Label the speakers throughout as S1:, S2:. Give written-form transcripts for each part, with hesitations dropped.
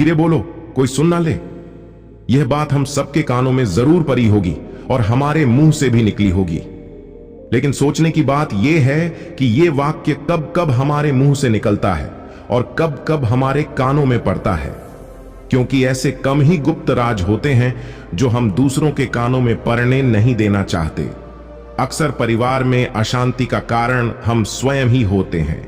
S1: धीरे बोलो, कोई सुन ना ले। यह बात हम सबके कानों में जरूर पड़ी होगी और हमारे मुंह से भी निकली होगी, लेकिन सोचने की बात यह है कि यह वाक्य कब कब हमारे मुंह से निकलता है और कब कब हमारे कानों में पड़ता है, क्योंकि ऐसे कम ही गुप्त राज होते हैं जो हम दूसरों के कानों में पड़ने नहीं देना चाहते। अक्सर परिवार में अशांति का कारण हम स्वयं ही होते हैं।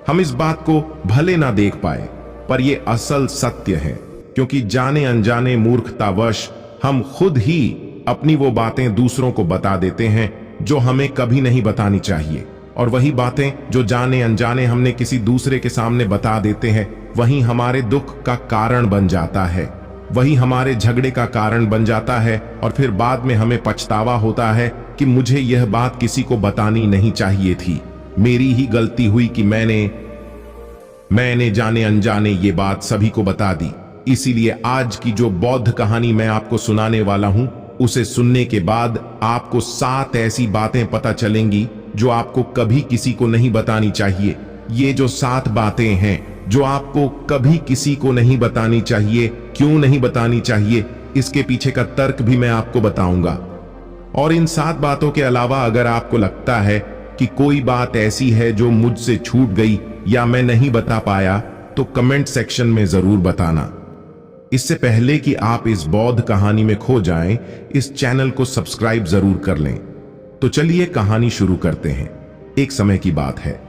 S1: हम इस बात को भले ना देख पाए, पर यह असल सत्य है, क्योंकि जाने अनजाने मूर्खतावश हम खुद ही अपनी वो बातें दूसरों को बता देते हैं जो हमें कभी नहीं बतानी चाहिए, और वही बातें जो जाने अनजाने हमने किसी दूसरे के सामने बता देते हैं, वही हमारे दुख का कारण बन जाता है, वही हमारे झगड़े का कारण बन जाता है, और फिर बाद में हमें पछतावा होता है कि मुझे यह बात किसी को बतानी नहीं चाहिए थी, मेरी ही गलती हुई कि मैंने जाने अनजाने ये बात सभी को बता दी। इसीलिए आज की जो बौद्ध कहानी मैं आपको सुनाने वाला हूं, उसे सुनने के बाद आपको 7 ऐसी बातें पता चलेंगी जो आपको कभी किसी को नहीं बतानी चाहिए। ये जो 7 बातें हैं जो आपको कभी किसी को नहीं बतानी चाहिए, क्यों नहीं बतानी चाहिए, इसके पीछे का तर्क भी मैं आपको बताऊंगा। और इन 7 बातों के अलावा अगर आपको लगता है कि कोई बात ऐसी है जो मुझसे छूट गई या मैं नहीं बता पाया, तो कमेंट सेक्शन में जरूर बताना। इससे पहले कि आप इस बौद्ध कहानी में खो जाएं, इस चैनल को सब्सक्राइब जरूर कर लें। तो चलिए कहानी शुरू करते हैं। एक समय की बात है,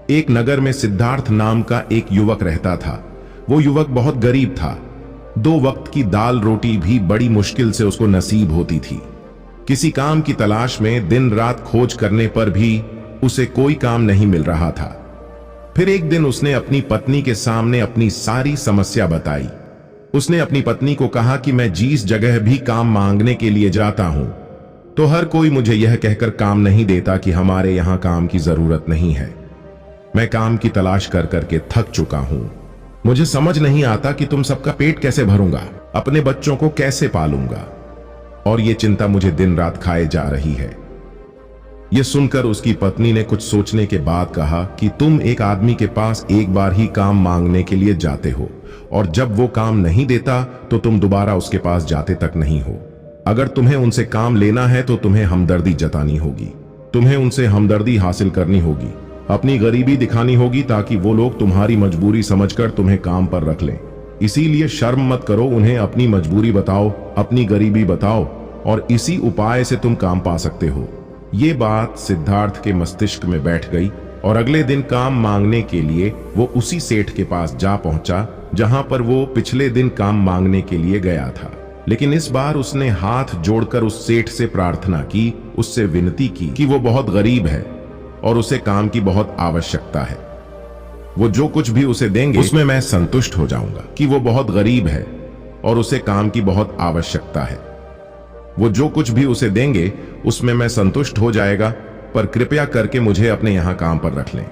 S1: एक नगर में सिद्धार्थ नाम का एक युवक रहता था। वो युवक बहुत गरीब था। 2 वक्त की दाल रोटी भी बड़ी मुश्किल से उसको नसीब होती थी। किसी काम की तलाश में दिन रात खोज करने पर भी उसे कोई काम नहीं मिल रहा था। फिर एक दिन उसने अपनी पत्नी के सामने अपनी सारी समस्या बताई। उसने अपनी पत्नी को कहा कि मैं जिस जगह भी काम मांगने के लिए जाता हूं, तो हर कोई मुझे यह कहकर काम नहीं देता कि हमारे यहां काम की जरूरत नहीं है। मैं काम की तलाश कर करके थक चुका हूं। मुझे समझ नहीं आता कि तुम सबका पेट कैसे भरूंगा, अपने बच्चों को कैसे पालूंगा, और यह चिंता मुझे दिन रात खाए जा रही है। यह सुनकर उसकी पत्नी ने कुछ सोचने के बाद कहा कि तुम एक आदमी के पास एक बार ही काम मांगने के लिए जाते हो, और जब वो काम नहीं देता तो तुम दोबारा उसके पास जाते तक नहीं हो। अगर तुम्हें उनसे काम लेना है तो तुम्हें हमदर्दी जतानी होगी, तुम्हें उनसे हमदर्दी हासिल करनी होगी, अपनी गरीबी दिखानी होगी, ताकि वो लोग तुम्हारी मजबूरी समझकर तुम्हें काम पर रख लें। इसीलिए शर्म मत करो, उन्हें अपनी मजबूरी बताओ, अपनी गरीबी बताओ, और इसी उपाय से तुम काम पा सकते हो। ये बात सिद्धार्थ के मस्तिष्क में बैठ गई, और अगले दिन काम मांगने के लिए वो उसी सेठ के पास जा पहुंचा जहां पर वो पिछले दिन काम मांगने के लिए गया था। लेकिन इस बार उसने हाथ जोड़कर उस सेठ से प्रार्थना की, उससे विनती की कि वो बहुत गरीब है और उसे काम की बहुत आवश्यकता है। वो जो कुछ भी उसे देंगे उसमें मैं संतुष्ट हो जाऊंगा। कि वो बहुत गरीब है और उसे काम की बहुत आवश्यकता है। वो जो कुछ भी उसे देंगे उसमें मैं संतुष्ट हो जाएगा, पर कृपया करके मुझे अपने यहां काम पर रख लें।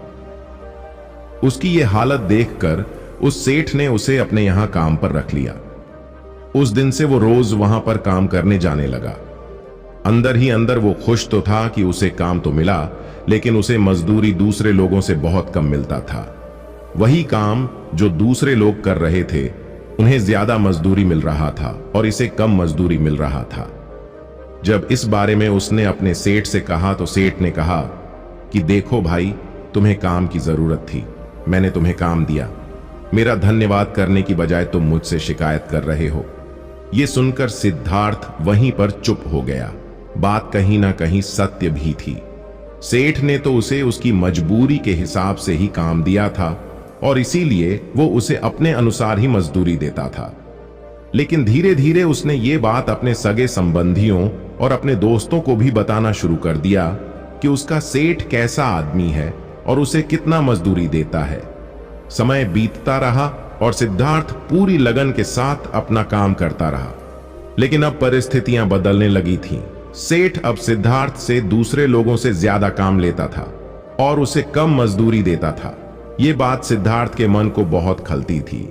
S1: उसकी ये हालत देखकर उस सेठ ने उसे अपने यहां काम पर रख लिया। उस दिन से वो रोज वहां पर काम करने जाने लगा। अंदर ही अंदर वो खुश तो था कि उसे काम तो मिला, लेकिन उसे मजदूरी दूसरे लोगों से बहुत कम मिलता था। वही काम जो दूसरे लोग कर रहे थे, उन्हें ज्यादा मजदूरी मिल रहा था और इसे कम मजदूरी मिल रहा था। जब इस बारे में उसने अपने सेठ से कहा तो सेठ ने कहा कि देखो भाई, तुम्हें काम की जरूरत थी, मैंने तुम्हें काम दिया, मेरा धन्यवाद करने की बजाय तुम मुझसे शिकायत कर रहे हो। यह सुनकर सिद्धार्थ वहीं पर चुप हो गया। बात कहीं ना कहीं सत्य भी थी। सेठ ने तो उसे उसकी मजबूरी के हिसाब से ही काम दिया था, और इसीलिए वो उसे अपने अनुसार ही मजदूरी देता था। लेकिन धीरे धीरे उसने ये बात अपने सगे संबंधियों और अपने दोस्तों को भी बताना शुरू कर दिया कि उसका सेठ कैसा आदमी है और उसे कितना मजदूरी देता है। समय बीतता रहा और सिद्धार्थ पूरी लगन के साथ अपना काम करता रहा। लेकिन अब परिस्थितियां बदलने लगी थीं। सेठ अब सिद्धार्थ से दूसरे लोगों से ज्यादा काम लेता था और उसे कम मजदूरी देता था। यह बात सिद्धार्थ के मन को बहुत खलती थी।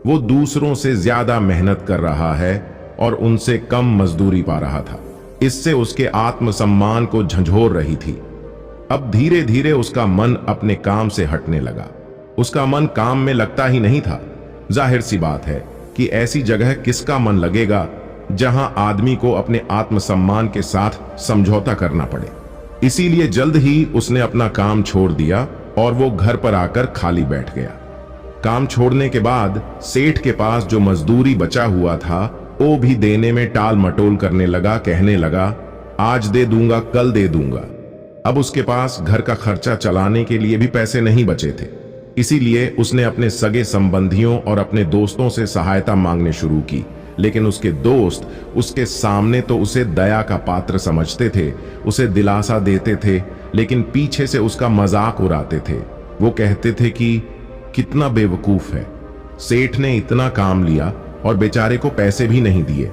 S1: वो दूसरों से ज्यादा मेहनत कर रहा है और उनसे कम मजदूरी पा रहा था। इससे उसके आत्मसम्मान को झंझोर रही थी। अब धीरे धीरे उसका मन अपने काम से हटने लगा। उसका मन काम में लगता ही नहीं था। जाहिर सी बात है, कि ऐसी जगह किसका मन लगेगा जहां आदमी को अपने आत्मसम्मान के साथ समझौता करना पड़े। इसीलिए जल्द ही उसने अपना काम छोड़ दिया और वो घर पर आकर खाली बैठ गया। काम छोड़ने के बाद सेठ के पास जो मजदूरी बचा हुआ था वो भी देने में टाल मटोल करने लगा, कहने लगा आज दे दूंगा, कल दे दूंगा। अब उसके पास घर का खर्चा चलाने के लिए भी पैसे नहीं बचे थे। इसीलिए उसने अपने सगे संबंधियों और अपने दोस्तों से सहायता मांगने शुरू की, लेकिन उसके दोस्त उसके सामने तो उसे दया का पात्र समझते थे, उसे दिलासा देते थे, लेकिन पीछे से उसका मजाक उड़ाते थे। वो कहते थे कि कितना बेवकूफ है, सेठ ने इतना काम लिया और बेचारे को पैसे भी नहीं दिए।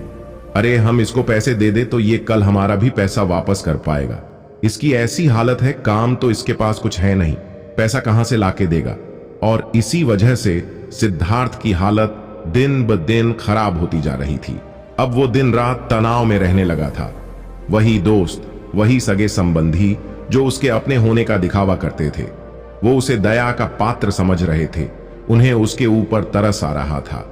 S1: अरे हम इसको पैसे दे दे तो ये कल हमारा भी पैसा वापस कर पाएगा। इसकी ऐसी हालत है, काम तो इसके पास कुछ है नहीं, पैसा कहां से लाके देगा। और इसी वजह से सिद्धार्थ की हालत दिन ब दिन खराब होती जा रही थी। अब वो दिन रात तनाव में रहने लगा था। वही दोस्त, वही सगे संबंधी जो उसके अपने होने का दिखावा करते थे, वो उसे दया का पात्र समझ रहे थे। उन्हें उसके ऊपर तरस आ रहा था।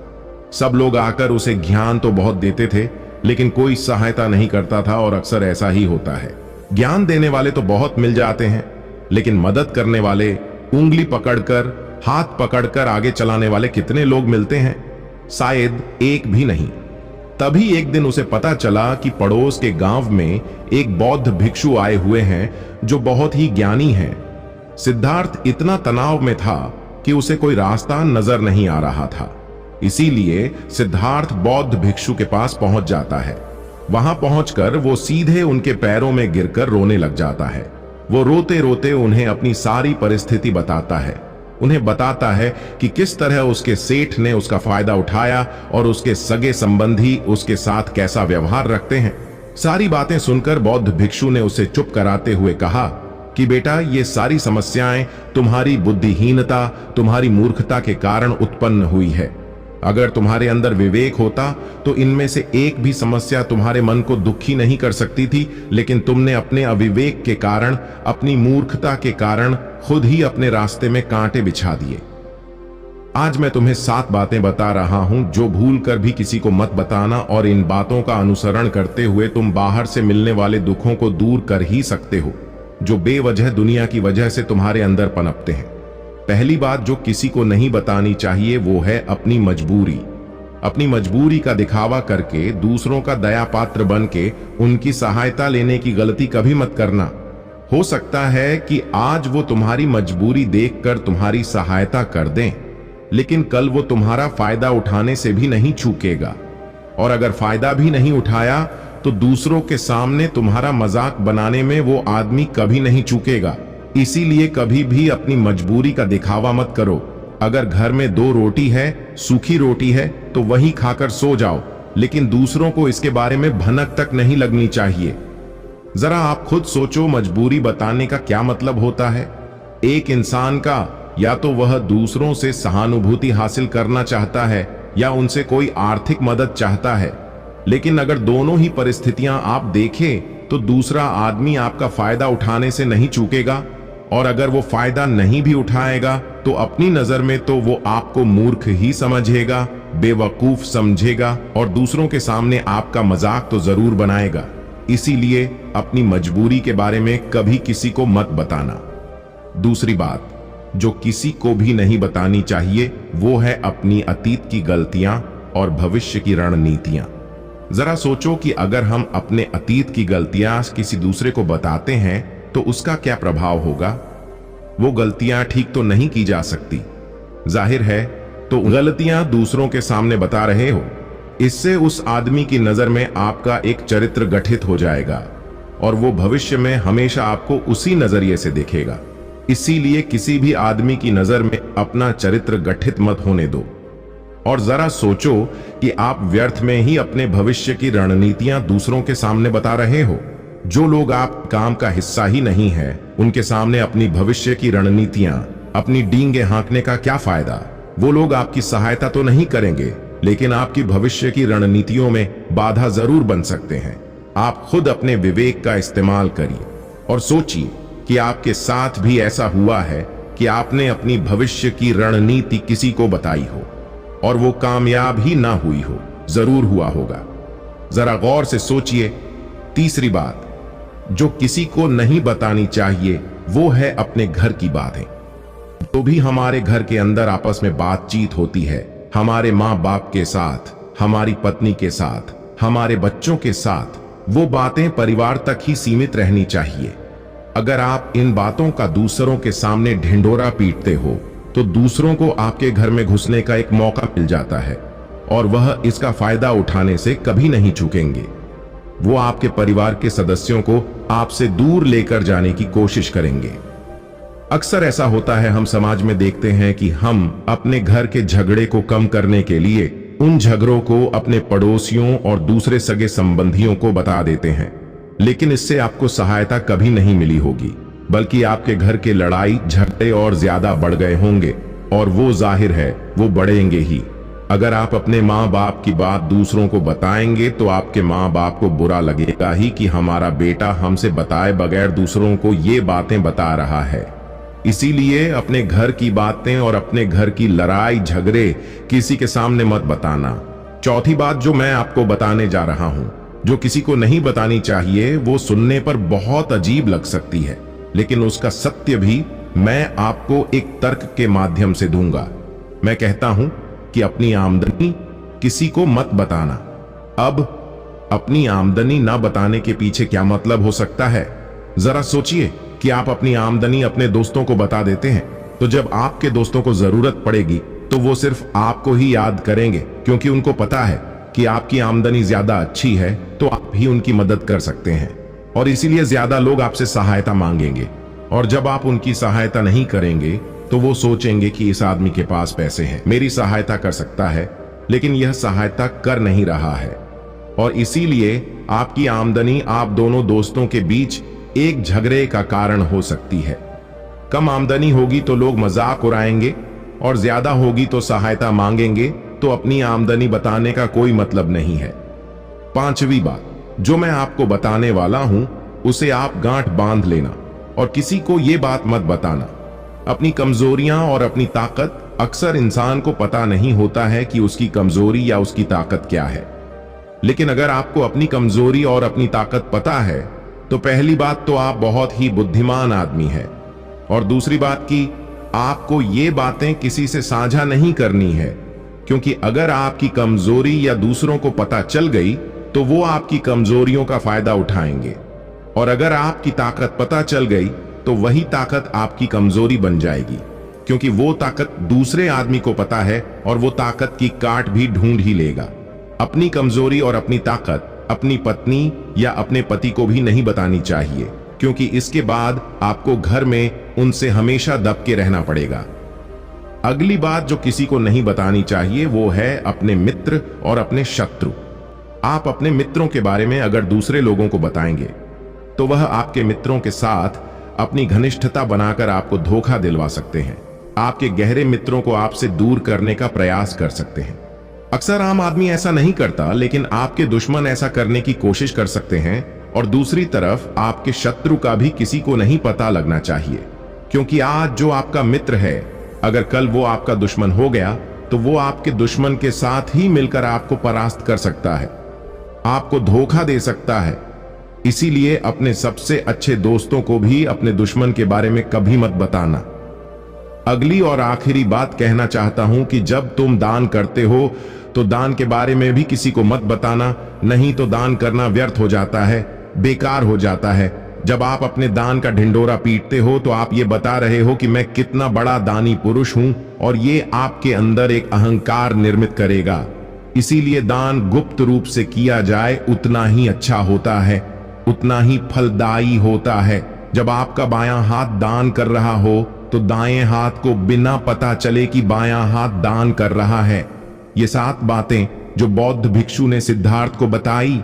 S1: सब लोग आकर उसे ज्ञान तो बहुत देते थे, लेकिन कोई सहायता नहीं करता था। और अक्सर ऐसा ही होता है, ज्ञान देने वाले तो बहुत मिल जाते हैं, लेकिन मदद करने वाले, उंगली पकड़कर, हाथ पकड़कर आगे चलाने वाले कितने लोग मिलते हैं? शायद एक भी नहीं। तभी एक दिन उसे पता चला कि पड़ोस के गांव में एक बौद्ध भिक्षु आए हुए हैं जो बहुत ही ज्ञानी हैं। सिद्धार्थ इतना तनाव में था कि उसे कोई रास्ता नजर नहीं आ रहा था। इसीलिए सिद्धार्थ बौद्ध भिक्षु के पास पहुंच जाता है। वहां पहुंचकर वो सीधे उनके पैरों में गिरकर रोने लग जाता है। वो रोते रोते उन्हें अपनी सारी परिस्थिति बताता है। उन्हें बताता है कि किस तरह उसके सेठ ने उसका फायदा उठाया और उसके सगे संबंधी उसके साथ कैसा व्यवहार रखते हैं। सारी बातें सुनकर बौद्ध भिक्षु ने उसे चुप कराते हुए कहा कि बेटा, ये सारी समस्याएं तुम्हारी बुद्धिहीनता, तुम्हारी मूर्खता के कारण उत्पन्न हुई है। अगर तुम्हारे अंदर विवेक होता तो इनमें से एक भी समस्या तुम्हारे मन को दुखी नहीं कर सकती थी, लेकिन तुमने अपने अविवेक के कारण, अपनी मूर्खता के कारण खुद ही अपने रास्ते में कांटे बिछा दिए। आज मैं तुम्हें 7 बातें बता रहा हूं जो भूल कर भी किसी को मत बताना, और इन बातों का अनुसरण करते हुए तुम बाहर से मिलने वाले दुखों को दूर कर ही सकते हो जो बेवजह दुनिया की वजह से तुम्हारे अंदर पनपते हैं। पहली बात जो किसी को नहीं बतानी चाहिए वो है अपनी मजबूरी। अपनी मजबूरी का दिखावा करके दूसरों का दया पात्र बन के उनकी सहायता लेने की गलती कभी मत करना। हो सकता है कि आज वो तुम्हारी मजबूरी देखकर तुम्हारी सहायता कर दें, लेकिन कल वो तुम्हारा फायदा उठाने से भी नहीं चूकेगा। और अगर फायदा भी नहीं उठाया तो दूसरों के सामने तुम्हारा मजाक बनाने में वो आदमी कभी नहीं चूकेगा। इसीलिए कभी भी अपनी मजबूरी का दिखावा मत करो। अगर घर में 2 रोटी है, सूखी रोटी है, तो वही खाकर सो जाओ, लेकिन दूसरों को इसके बारे में भनक तक नहीं लगनी चाहिए। जरा आप खुद सोचो, मजबूरी बताने का क्या मतलब होता है? एक इंसान का या तो वह दूसरों से सहानुभूति हासिल करना चाहता है या उनसे कोई आर्थिक मदद चाहता है, लेकिन अगर दोनों ही परिस्थितियां आप देखें तो दूसरा आदमी आपका फायदा उठाने से नहीं चूकेगा, और अगर वो फायदा नहीं भी उठाएगा तो अपनी नजर में तो वो आपको मूर्ख ही समझेगा, बेवकूफ समझेगा, और दूसरों के सामने आपका मजाक तो जरूर बनाएगा। इसीलिए अपनी मजबूरी के बारे में कभी किसी को मत बताना। दूसरी बात जो किसी को भी नहीं बतानी चाहिए वो है अपनी अतीत की गलतियां और भविष्य की रणनीतियां। जरा सोचो कि अगर हम अपने अतीत की गलतियां किसी दूसरे को बताते हैं तो उसका क्या प्रभाव होगा? वो गलतियां ठीक तो नहीं की जा सकती, जाहिर है, तो गलतियां दूसरों के सामने बता रहे हो। इससे उस आदमी की नजर में आपका एक चरित्र गठित हो जाएगा और वो भविष्य में हमेशा आपको उसी नजरिए से देखेगा। इसीलिए किसी भी आदमी की नजर में अपना चरित्र गठित मत होने दो। और जरा सोचो कि आप व्यर्थ में ही अपने भविष्य की रणनीतियां दूसरों के सामने बता रहे हो। जो लोग आप काम का हिस्सा ही नहीं है, उनके सामने अपनी भविष्य की रणनीतियां, अपनी डींगे हाँकने का क्या फायदा? वो लोग आपकी सहायता तो नहीं करेंगे, लेकिन आपकी भविष्य की रणनीतियों में बाधा जरूर बन सकते हैं। आप खुद अपने विवेक का इस्तेमाल करिए और सोचिए कि आपके साथ भी ऐसा हुआ है कि आपने अपनी भविष्य की रणनीति किसी को बताई हो। और वो कामयाब ही ना हुई हो, जरूर हुआ होगा। जरा गौर से सोचिए। तीसरी बात जो किसी को नहीं बतानी चाहिए वो है अपने घर की बातें। तो भी हमारे घर के अंदर आपस में बातचीत होती है, हमारे माँ बाप के साथ, हमारी पत्नी के साथ, हमारे बच्चों के साथ, वो बातें परिवार तक ही सीमित रहनी चाहिए। अगर आप इन बातों का दूसरों के सामने ढिंढोरा पीटते हो तो दूसरों को आपके घर में घुसने का एक मौका मिल जाता है और वह इसका फायदा उठाने से कभी नहीं चूकेंगे। वो आपके परिवार के सदस्यों को आपसे दूर लेकर जाने की कोशिश करेंगे। अक्सर ऐसा होता है, हम समाज में देखते हैं कि हम अपने घर के झगड़े को कम करने के लिए उन झगड़ों को अपने पड़ोसियों और दूसरे सगे संबंधियों को बता देते हैं, लेकिन इससे आपको सहायता कभी नहीं मिली होगी, बल्कि आपके घर के लड़ाई झगड़े और ज्यादा बढ़ गए होंगे और वो जाहिर है वो बढ़ेंगे ही। अगर आप अपने माँ बाप की बात दूसरों को बताएंगे तो आपके माँ बाप को बुरा लगेगा ही कि हमारा बेटा हमसे बताए बगैर दूसरों को ये बातें बता रहा है। इसीलिए अपने घर की बातें और अपने घर की लड़ाई झगड़े किसी के सामने मत बताना। चौथी बात जो मैं आपको बताने जा रहा हूं, जो किसी को नहीं बतानी चाहिए, वो सुनने पर बहुत अजीब लग सकती है, लेकिन उसका सत्य भी मैं आपको एक तर्क के माध्यम से दूंगा। मैं कहता हूं कि अपनी आमदनी किसी को मत बताना। अब अपनी आमदनी ना बताने के पीछे क्या मतलब हो सकता है? जरा सोचिए कि आप अपनी आमदनी अपने दोस्तों को बता देते हैं, तो जब आपके दोस्तों को जरूरत पड़ेगी तो वो सिर्फ आपको ही याद करेंगे, क्योंकि उनको पता है कि आपकी आमदनी ज्यादा अच्छी है तो आप ही उनकी मदद कर सकते हैं, और इसीलिए ज्यादा लोग आपसे सहायता मांगेंगे। और जब आप उनकी सहायता नहीं करेंगे तो वो सोचेंगे कि इस आदमी के पास पैसे हैं, मेरी सहायता कर सकता है, लेकिन यह सहायता कर नहीं रहा है। और इसीलिए आपकी आमदनी आप दोनों दोस्तों के बीच एक झगड़े का कारण हो सकती है। कम आमदनी होगी तो लोग मजाक उड़ाएंगे और ज्यादा होगी तो सहायता मांगेंगे, तो अपनी आमदनी बताने का कोई मतलब नहीं है। पांचवी बात जो मैं आपको बताने वाला हूं उसे आप गांठ बांध लेना और किसी को यह बात मत बताना। अपनी कमजोरियां और अपनी ताकत, अक्सर इंसान को पता नहीं होता है कि उसकी कमजोरी या उसकी ताकत क्या है, लेकिन अगर आपको अपनी कमजोरी और अपनी ताकत पता है तो पहली बात तो आप बहुत ही बुद्धिमान आदमी हैं, और दूसरी बात कि आपको ये बातें किसी से साझा नहीं करनी है, क्योंकि अगर आपकी कमजोरी या दूसरों को पता चल गई तो वो आपकी कमजोरियों का फायदा उठाएंगे, और अगर आपकी ताकत पता चल गई तो वही ताकत आपकी कमजोरी बन जाएगी, क्योंकि वो ताकत दूसरे आदमी को पता है और वो ताकत की काट भी ढूंढ ही लेगा। अपनी कमजोरी और अपनी ताकत अपनी पत्नी या अपने पति को भी नहीं बतानी चाहिए, क्योंकि इसके बाद आपको घर में उनसे हमेशा दब के रहना पड़ेगा। अगली बात जो किसी को नहीं बतानी चाहिए वो है अपने मित्र और अपने शत्रु। आप अपने मित्रों के बारे में अगर दूसरे लोगों को बताएंगे तो वह आपके मित्रों के साथ अपनी घनिष्ठता बनाकर आपको धोखा दिलवा सकते हैं, आपके गहरे मित्रों को आपसे दूर करने का प्रयास कर सकते हैं। अक्सर आम आदमी ऐसा नहीं करता, लेकिन आपके दुश्मन ऐसा करने की कोशिश कर सकते हैं, और दूसरी तरफ आपके शत्रु का भी किसी को नहीं पता लगना चाहिए, क्योंकि आज जो आपका मित्र है अगर कल वो आपका दुश्मन हो गया तो वो आपके दुश्मन के साथ ही मिलकर आपको परास्त कर सकता है, आपको धोखा दे सकता है। इसीलिए अपने सबसे अच्छे दोस्तों को भी अपने दुश्मन के बारे में कभी मत बताना। अगली और आखिरी बात कहना चाहता हूं कि जब तुम दान करते हो तो दान के बारे में भी किसी को मत बताना, नहीं तो दान करना व्यर्थ हो जाता है, बेकार हो जाता है। जब आप अपने दान का ढिंडोरा पीटते हो तो आप ये बता रहे हो कि मैं कितना बड़ा दानी पुरुष हूं, और ये आपके अंदर एक अहंकार निर्मित करेगा। इसीलिए दान गुप्त रूप से किया जाए उतना ही अच्छा होता है, उतना ही फलदायी होता है। जब आपका बायां हाथ दान कर रहा हो तो दाएं हाथ को बिना पता चले कि बायां हाथ दान कर रहा है। ये 7 बातें जो बौद्ध भिक्षु ने सिद्धार्थ को बताई,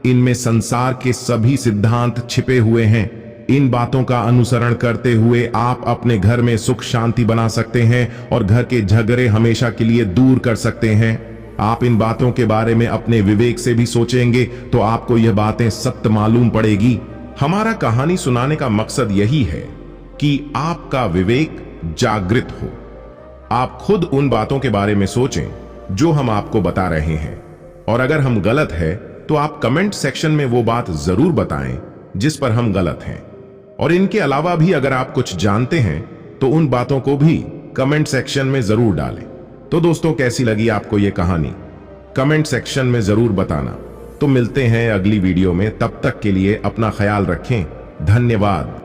S1: इनमें संसार के सभी सिद्धांत छिपे हुए हैं। इन बातों का अनुसरण करते हुए आप अपने घर में सुख शांति बना सकते हैं और घर के झगड़े हमेशा के लिए दूर कर सकते हैं। आप इन बातों के बारे में अपने विवेक से भी सोचेंगे तो आपको यह बातें सत्य मालूम पड़ेगी। हमारा कहानी सुनाने का मकसद यही है कि आपका विवेक जागृत हो, आप खुद उन बातों के बारे में सोचें जो हम आपको बता रहे हैं, और अगर हम गलत है तो आप कमेंट सेक्शन में वो बात जरूर बताएं जिस पर हम गलत हैं। और इनके अलावा भी अगर आप कुछ जानते हैं तो उन बातों को भी कमेंट सेक्शन में जरूर डालें। तो दोस्तों, कैसी लगी आपको ये कहानी, कमेंट सेक्शन में जरूर बताना। तो मिलते हैं अगली वीडियो में, तब तक के लिए अपना ख्याल रखें। धन्यवाद।